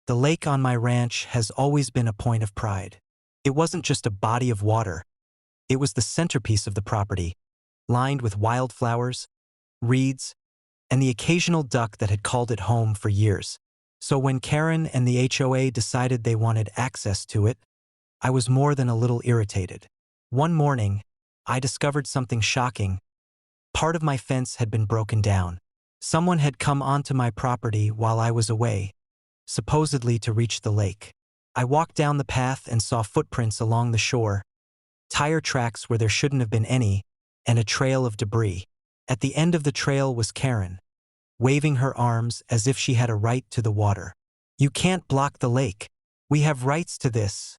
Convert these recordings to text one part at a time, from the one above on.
The lake on my ranch has always been a point of pride. It wasn't just a body of water. It was the centerpiece of the property, lined with wildflowers, reeds, and the occasional duck that had called it home for years. So when Karen and the HOA decided they wanted access to it, I was more than a little irritated. One morning, I discovered something shocking. Part of my fence had been broken down. Someone had come onto my property while I was away, supposedly to reach the lake. I walked down the path and saw footprints along the shore, tire tracks where there shouldn't have been any, and a trail of debris. At the end of the trail was Karen, waving her arms as if she had a right to the water. "You can't block the lake. We have rights to this,"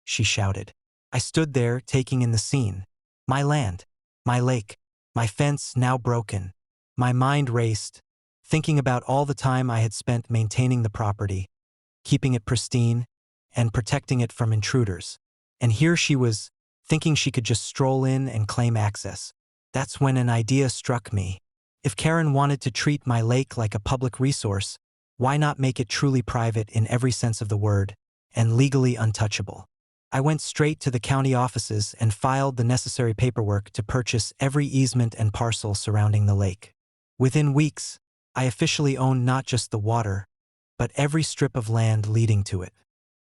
she shouted. I stood there, taking in the scene. My land, my lake, my fence now broken. My mind raced, thinking about all the time I had spent maintaining the property, keeping it pristine, and protecting it from intruders. And here she was, thinking she could just stroll in and claim access. That's when an idea struck me. If Karen wanted to treat my lake like a public resource, why not make it truly private in every sense of the word, and legally untouchable? I went straight to the county offices and filed the necessary paperwork to purchase every easement and parcel surrounding the lake. Within weeks, I officially owned not just the water, but every strip of land leading to it.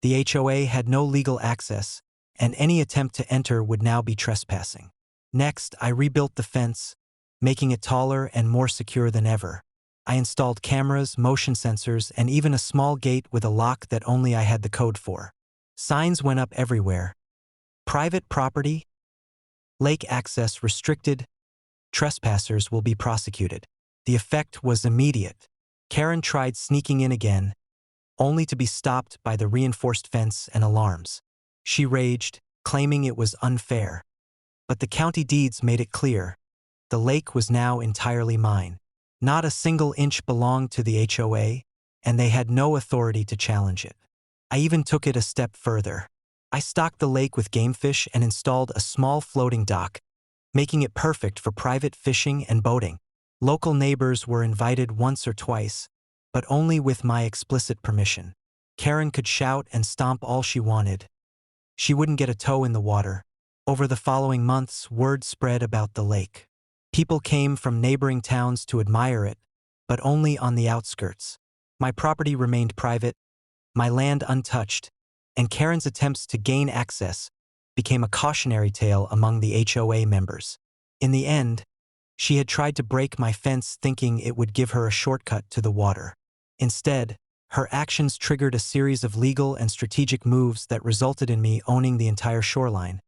The HOA had no legal access, and any attempt to enter would now be trespassing. Next, I rebuilt the fence, making it taller and more secure than ever. I installed cameras, motion sensors, and even a small gate with a lock that only I had the code for. Signs went up everywhere. Private property, lake access restricted, trespassers will be prosecuted. The effect was immediate. Karen tried sneaking in again, only to be stopped by the reinforced fence and alarms. She raged, claiming it was unfair. But the county deeds made it clear. The lake was now entirely mine. Not a single inch belonged to the HOA, and they had no authority to challenge it. I even took it a step further. I stocked the lake with game fish and installed a small floating dock, making it perfect for private fishing and boating. Local neighbors were invited once or twice, but only with my explicit permission. Karen could shout and stomp all she wanted. She wouldn't get a toe in the water. Over the following months, word spread about the lake. People came from neighboring towns to admire it, but only on the outskirts. My property remained private, my land untouched, and Karen's attempts to gain access became a cautionary tale among the HOA members. In the end, she had tried to break my fence thinking it would give her a shortcut to the water. Instead, her actions triggered a series of legal and strategic moves that resulted in me owning the entire shoreline,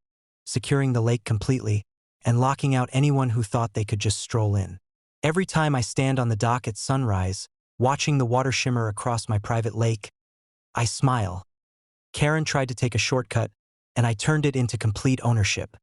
securing the lake completely, and locking out anyone who thought they could just stroll in. Every time I stand on the dock at sunrise, watching the water shimmer across my private lake, I smile. Karen tried to take a shortcut, and I turned it into complete ownership.